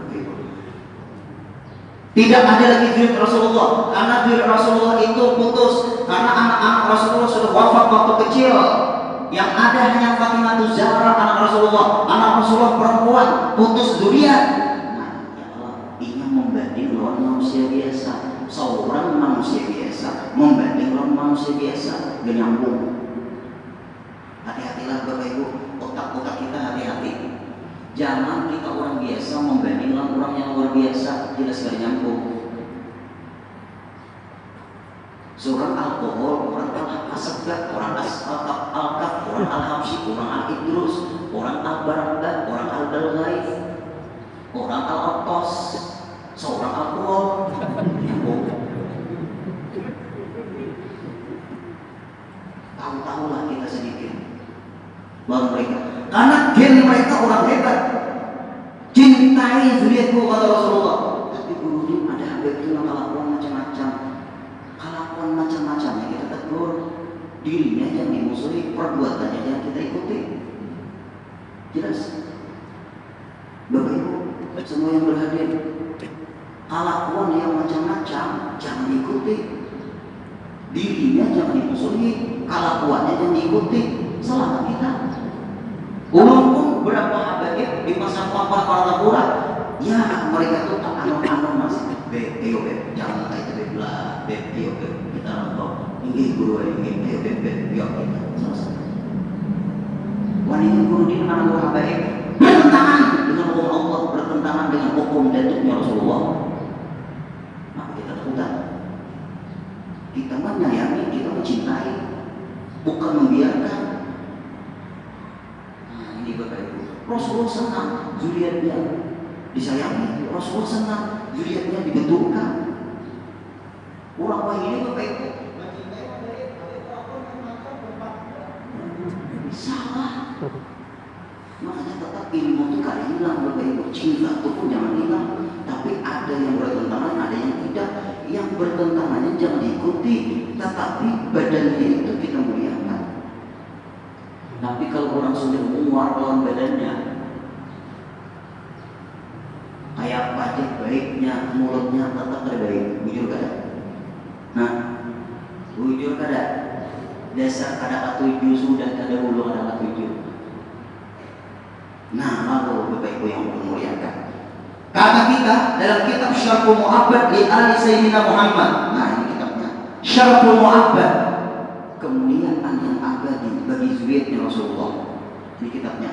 Speaker 1: tidak ada lagi zuriat Rasulullah, karena zuriat Rasulullah itu putus karena anak-anak Rasulullah sudah wafat waktu kecil. Yang ada hanya Fatimah Zahra, anak Rasulullah perempuan, putus zuriat. Nah, ya Allah, ingin membanding lawan manusia biasa, seorang manusia biasa membanding lawan manusia biasa, gak nyambung. Hati-hatilah Bapak Ibu, otak-otak kita hati-hati. Jangan kita orang biasa membanding lawan orang yang luar biasa, jelas gak nyambung. Seorang alkohol, orang al-asabah, orang al-alkaf, orang al-habsyi, orang al-idrus, orang al-barangdah, orang al-dalghaif, orang al-attos, seorang alkohol. Tahu-tahulah kita sedikit lawan mereka, karena gen mereka orang hebat. Cintai zuriatku kata Rasulullah. Tapi guru ada habaib itu kelakuan macam-macam. Kelakuan macam-macamnya kita tegur, dirinya jangan dimusuhi, perbuatannya jangan kita ikuti. Jelas Bapak Ibu semua yang berhadir, kelakuan yang macam-macam jangan diikuti, dirinya jangan dimusuhi, kelakuannya jangan diikuti. Selamat kita. Walaupun berapa habaib dipasang papan para pura, ya mereka tuh tak anon-anon masih ayo jangan kayak itu belah ayo kita nonton ini guru ini ayo kita selesai. Wanita guru di mana guru habaib bertentangan dengan hukum Allah, bertentangan dengan hukum datuknya Rasulullah. Maka kita takutan. Kita menyayangi, kita mencintai, bukan membiarkan. Ini Bapak Ibu, Rasulullah senang zuriatnya disayangi, Rasulullah senang zuriatnya dibenturkan. Orang baik ini Bapak Ibu salah. Makanya tetap ilmu itu kan hilang, Bapak Ibu. Cinta itu pun jangan hilang. Tapi ada yang bertentangan, ada yang tidak. Yang bertentangannya jangan diikuti, tetapi badannya itu kita muliakan. Tapi kalau orang sudah menguar lawan badannya, kayak pajak baiknya, mulutnya tetap terbaik. Bujur kada? Nah, bujur kada? Dasar kada katuju sudah kada ulu kada katuju. Nah, lalu Bapak Ibu yang memuliakan, kata kita dalam kitab Syarhul Mu'abbad li Ali Sayyidina Muhammad. Nah, ini kitabnya Syarhul Mu'abbad, kemuliaan yang abadi bagi zuriatnya Rasulullah. Ini kitabnya.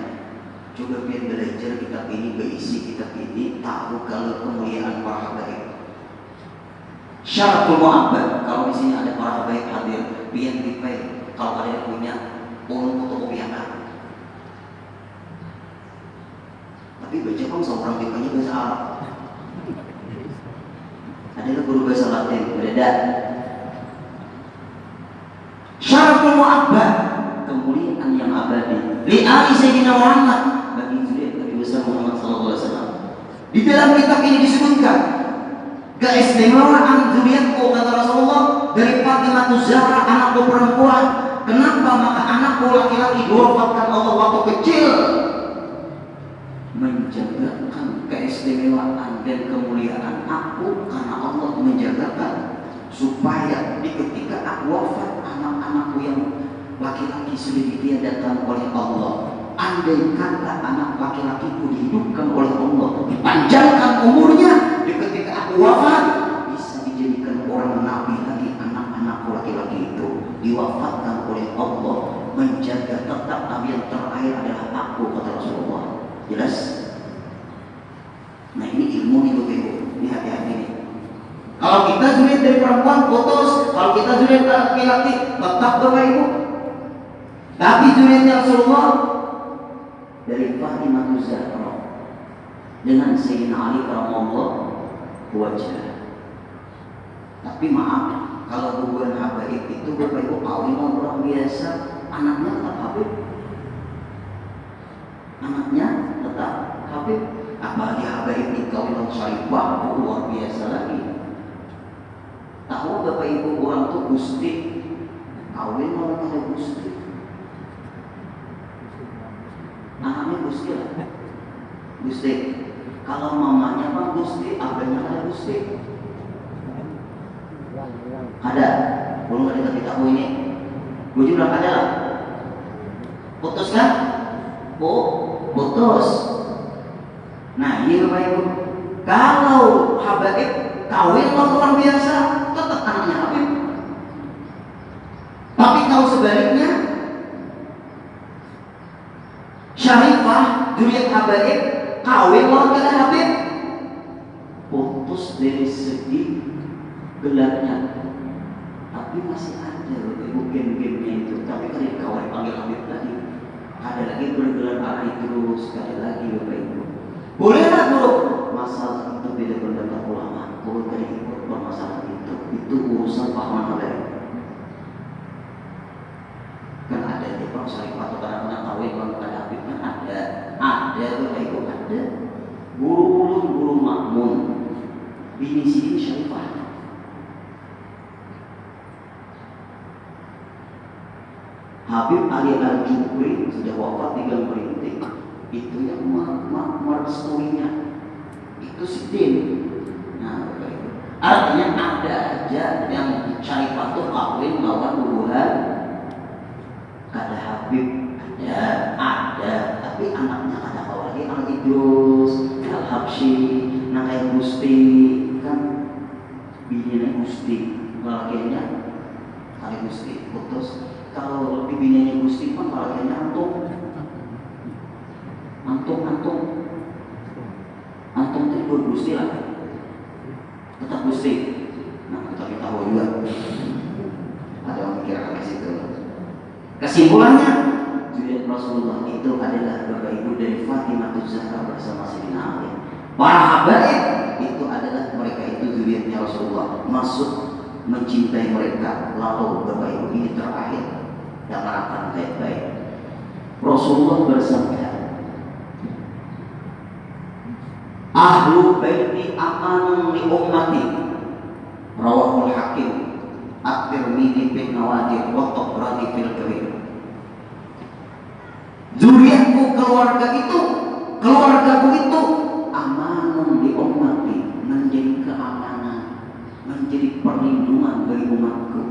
Speaker 1: Coba biar belajar kitab ini, berisi kitab ini, tahu kalau kemuliaan para habaib. Syarhul Mu'abbad. Kalau di sini ada para habaib hadir, biar dipay. Kalau ada yang punya, ulun fotokopiakan. Tapi baca kan seorang tipenya bahasa Arab. Adalah guru bahasa Latin, berbeda. Syarhul Mu'abbad, kemuliaan yang abadi li Ali Sayyidina Muhammad, bagi zuriat Nabi besar Muhammad sallallahu alaihi wasallam. Di dalam kitab ini disebutkan keistimewaan zuriatku, kata Rasulullah, dari Fatimah Zahra, anakku perempuan. Kenapa? Maka anakku laki-laki diwafatkan Allah waktu kecil. Menjagakan keistimewaan dan kemuliaan aku karena Allah menjagakan supaya di ketika aku wafat, anak-anakku yang laki-laki sudah ditiadakan oleh Allah. Andai kata anak laki-lakiku dihidupkan oleh Allah, dipanjangkan umurnya, di ketika aku wafat bisa dijadikan orang nabi lagi. Anak-anakku laki-laki itu diwafatkan oleh Allah, menjaga tetap nabi yang terakhir adalah aku, kata Rasulullah. Jelas? Nah, ini ilmu itu, ini hati-hati nih. Kalau kita zuriat dari perempuan putus, kalau kita zuriat laki-laki tetap, Bapak Ibu. Tapi zuriatnya Rasulullah dari Fatimah Zahra dengan Sayyidina Ali radhiyallahu wajah. Tapi maaf, kalau hubungan habaib itu Bapak Ibu kawinan orang biasa, anaknya tetap habib. Anaknya tetap habib. Apalagi habaib ini kawinan syarifah, luar biasa lagi. Tahu Bapak Ibu orang tuh gusti, kawin orang ada gusti. Anaknya gusti lah, gusti. Kalau mamanya mah gusti, abahnya ada gusti. Ada, belum ada kita tahu ini. Gue juga ada lah. Putus kan? Oh, putus. Nah, ini Bapak Ibu. Kalau habaib kawin orang biasa, tetap anaknya habib. Tapi kalau sebaliknya, syarifah, zuriat habaib, kawin orang kada habib, putus dari segi gelarnya. Tapi masih ada Bapak Ibu game-gamenya itu. Tapi kalau kawin panggil habib lagi, ada lagi bergelar hari terus, ada lagi Bapak Ibu. Boleh tak bro? Masalah itu beda pendapat ulama. Kalau tadi ikut bermasalah itu urusan pahaman habaib. Kan ada di Bang Syarifah atau kadang-kadang kawin kalau ada habib kan ada Bapak Ibu, ada. Guru makmun, bini sini Syarifah. Habib Ali Al-Jubri sudah wafat 3 merintik. Itu yang meresturinya itu sidin. Nah, artinya ada aja yang syarifah tuh kawin lawan hubungan kada habib, ada, tapi anaknya kada kawin lagi Al-Idrus, Al-Habsyi, nah kayak Gusti kan bininya Gusti, lakinya kali Gusti putus. Kalau lebih bininya Gusti pun lakinya antum itu Gusti lah, tetap Gusti. Nah, tapi tahu juga ada yang mikir ke situ. Kesimpulannya, zuriat Rasulullah itu adalah Bapak Ibu dari Fatimah Zahra bersama Sayyidina Ali. Para habaib itu adalah mereka itu zuriatnya Rasulullah, masuk mencintai mereka. Lalu Bapak Ibu ini terakhir yang akan baik-baik. Rasulullah bersabda, ahlu baiti amanun li ummati, rawahul Hakim, at-Tirmidzi bin Nawadir wa Tabrani fil Kabir. Zuriatku, keluargaku itu amanun li ummati, menjadi keamanan, menjadi perlindungan bagi umatku.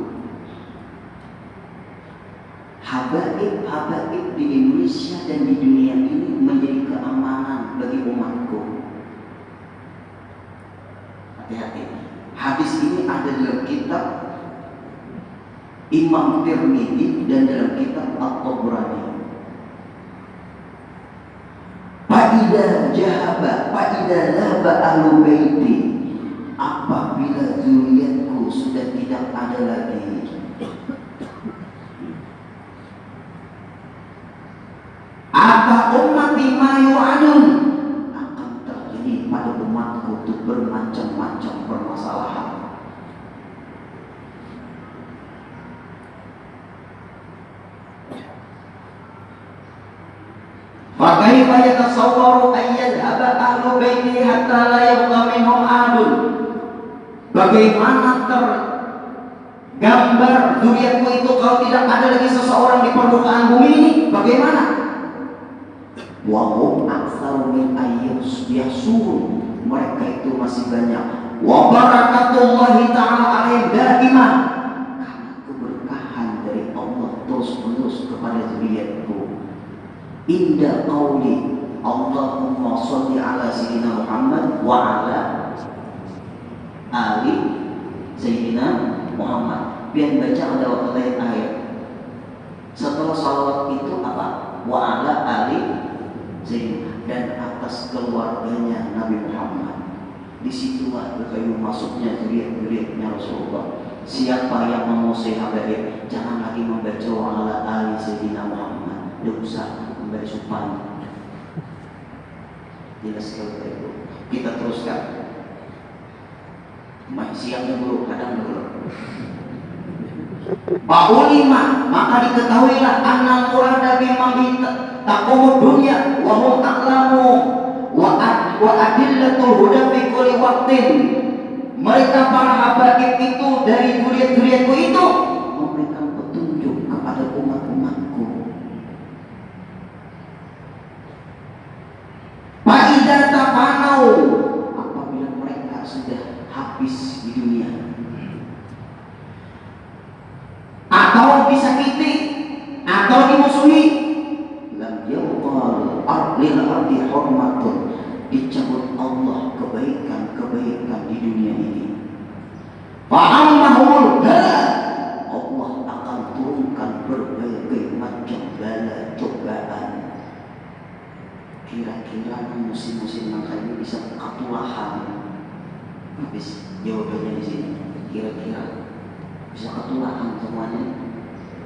Speaker 1: Habaib di Indonesia dan di dunia ini menjadi keamanan bagi umatku. Hati-hati. Hadis ini ada dalam kitab Imam Tirmidzi dan dalam kitab At-Tabrani. Fa'idha dhahaba ahlu baiti, apabila zuriatku sudah tidak ada lagi, apa ummati ma yu'adun, akan terjadi pada umatku itu bermacam-macam permasalahan. Fakaifa yatasawwaru an yadhhaba ahlu baiti hatta la yabqa minhum ahadun. Bagaimana tergambar zuriatku itu kalau tidak ada lagi seseorang di permukaan bumi ini? Bagaimana? Wa hum aktsaru min ayyus yasun, mereka itu masih banyak. Wa barakatullahi ta'ala alaihim daimah, karena keberkahan dari Allah terus-menerus kepada zuriatku. Inda qauli Allahumma sholli ala sayyidina Muhammad wa ala ali sayyidina Muhammad. Biar baca ada waktu ayat. Setelah salawat itu apa? Wa ala ali sayyidina, dan atas keluarganya Nabi Muhammad. Disitulah berkayu masuknya zuriat-zuriatnya Rasulullah. Siapa yang memusuhi habaib, jangan lagi membaca wa ala ali sayyidina Muhammad. Tidak usah membaca supan. Jelas sekali itu. Kita teruskan. Siapnya dulu, kadang dulu. Ba'ulima, maka diketahuilah annal murada bimam taqumud dunya wa hum a'lamu wa adillatul huda fi kulli waqtin. Mereka para habaib itu dari zuriat-zuriatku itu memberikan petunjuk kepada umat-umatku. Fa'idza tafanau, apabila mereka sudah habis di dunia atau disakiti atau dimusuhi, lam yaqal lil ardi hormatun, dicabut Allah kebaikan-kebaikan di dunia ini. Fa'ammahumul bala, Allah akan turunkan berbagai macam bala cobaan. Kira-kira musim-musim langka ini bisa ketulahan. Habis jawabannya di sini. Kira-kira bisa ketulahan semuanya.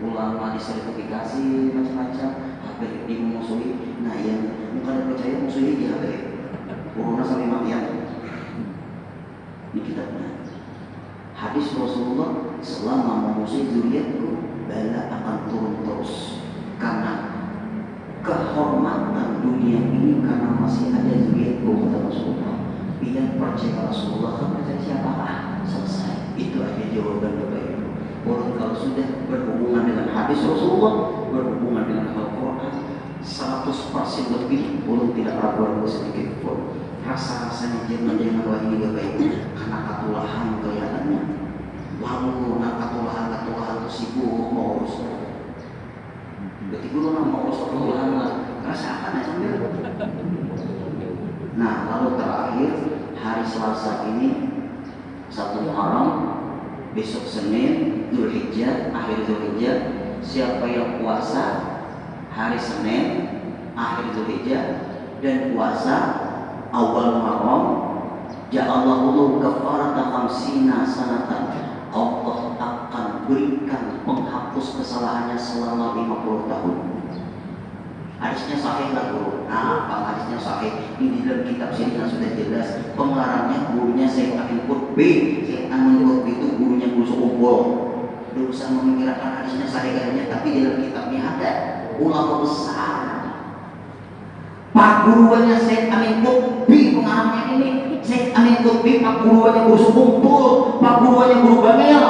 Speaker 1: Ulama disertifikasi macam-macam, habaib dimusuhi. Nah, yang bukan percaya musuhi dia habaib. Corona sampai matian. Ini kitabnya. Hadis Rasulullah, selama memusuhi zuriatku, bala akan turun terus. Karena kehormatan dunia ini karena masih ada zuriatku, kata Rasulullah. Biar percaya Rasulullah, kan percaya siapa? Selesai. Itu aja jawaban Bapak Ibu. Orang kalau sudah berhubungan dengan hadis Rasulullah, berhubungan dengan Al-Quran, 100% lebih, orang tidak ragu-ragu sedikit pun. Rasa-rasanya jangan wahyu Bapak Ibu, karena katulahan kelihatannya. Lalu katulahan itu sibuk mau urus. Berarti guru mau urus katulahan lah. Rasakan aja sambil. Nah, lalu terakhir hari Selasa ini 1 Muharram, besok Senin Dzulhijjah, akhir Dzulhijjah. Siapa yang puasa hari Senin akhir Dzulhijjah dan puasa awal Muharram, ja'allahu kafaratan khamsina sanatan, Allah akan berikan penghapus kesalahannya selama 50 tahun. Hadisnya sahih lah guru. Nah, apa hadisnya sahih? Ini dalam kitab sini kan sudah jelas. Pengarangnya gurunya Syekh Amin Qutb. Syekh Amin Qutb itu gurunya guru Sekumpul. Tidak usah memikirkan hadisnya sahih katanya, tapi dalam kitabnya ada ulama besar. Pak guruannya Syekh Amin Qutbi, pengarangnya ini Syekh Amin Qutbi, Pak guruannya Guru Sekumpul, Pak guruannya Guru Bamil.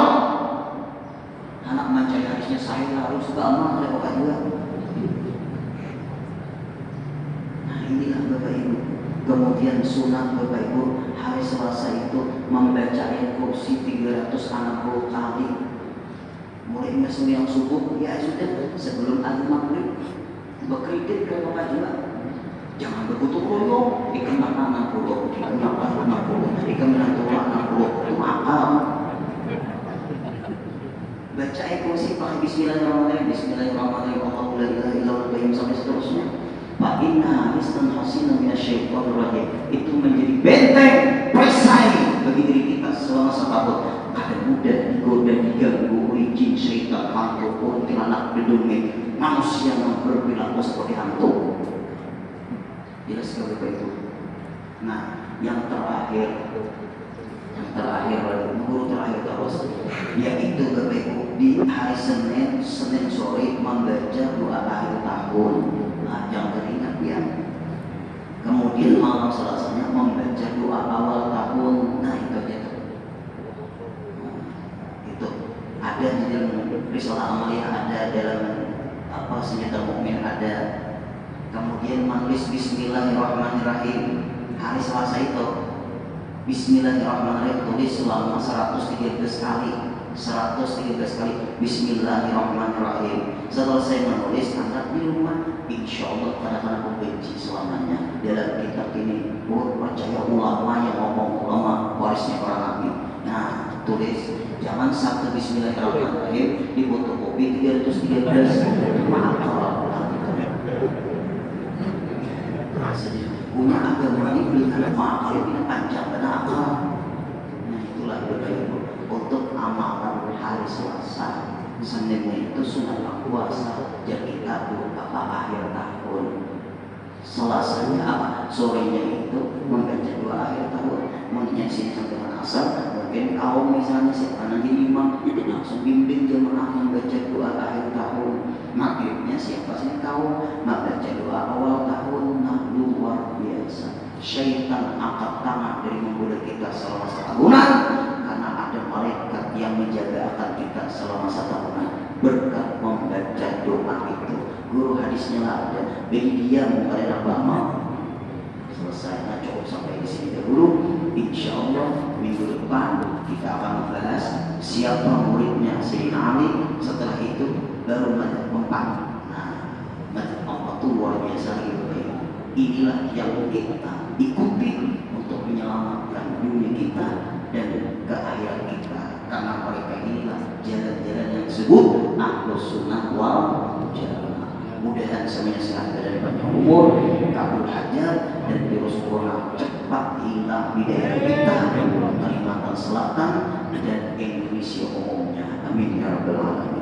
Speaker 1: Anak mencari hadisnya saya harus gampang oleh Bapak juga. Nah inilah Bapak Ibu. Kemudian sunat Bapak Ibu, hari Selasa itu membaca ayat kursi 360 kali. Mulai menjelang subuh, ya sudah sebelum azan maghrib berkredit ke Bapak juga. Jangan bergotong royong, ikan mana 60, ikan mana 60, ikan mana 60, itu akal. Baca ayat kursi pakai Bismillahirrahmanirrahim, Bismillahirrahmanirrahim, Allahu la ilaha illallah sampai seterusnya. Fa inna istan hasina minasyaitonir rajim. Itu menjadi benteng perisai bagi diri kita selama setahun. Ada mudah digoda, diganggu oleh jin, syaitan, hantu, kuntilanak, berdongeng, manusia yang berperilaku seperti hantu. Jelas kalau itu. Nah, yang terakhir guru terakhir terus, yaitu Bapak Ibu di hari Senin sore membaca doa akhir tahun. Nah, jangan teringat ya. Kemudian malam Selasanya membaca doa awal tahun. Nah, itu aja. Itu ada di dalam Risalah Amaliyah, ada dalam Senjata Mukmin ada. Kemudian menulis Bismillahirrahmanirrahim hari Selasa itu. Bismillahirrahmanirrahim tulis selama 113 kali. 113 kali Bismillahirrahmanirrahim. Setelah saya menulis, angkat di rumah, insya Allah kadang-kadang membenci selamanya. Dalam kitab ini percaya ulama yang ngomong, ulama warisnya para nabi. Nah, tulis jangan satu Bismillahirrahmanirrahim di fotokopi 313. Maaf kalau punya agama ini belikan maaf kalau tidak panjang dan akal. Nah itulah Bapak untuk amalan hari Selasa. Seninnya itu sunat puasa, jadi kita akhir tahun. Selasanya apa? Sorenya itu membaca doa akhir tahun, menyaksikan sampai dengan asar. Mungkin kaum misalnya siapa nanti imam langsung bimbing jemaah membaca doa akhir tahun. Maghribnya siapa sih kaum membaca doa awal tahun. Nah luar biasa. Syaitan angkat tangan dari menggoda kita selama setahunan, karena ada malaikat yang menjaga akan kita selama setahunan berkat membaca doa itu. Guru hadisnya ada, jadi dia mengenai agama. Selesai, nah cukup sampai di sini dahulu. Insya Allah minggu depan kita akan membahas siapa muridnya Sayyidina Ali. Setelah itu baru mazhab 4. Nah, mazhab 4 itu luar biasa gitu. Inilah yang kita ikuti untuk menyelamatkan dunia kita dan keakhiran kita, karena mereka inilah jalan-jalan yang disebut Ahlus Sunnah wal Jamaah. Mudah-mudahan semuanya sehat dan panjang umur, kabul hajat, dan virus corona cepat hilang di daerah kita, Kalimantan Selatan dan Indonesia umumnya. Amin ya rabbal alamin.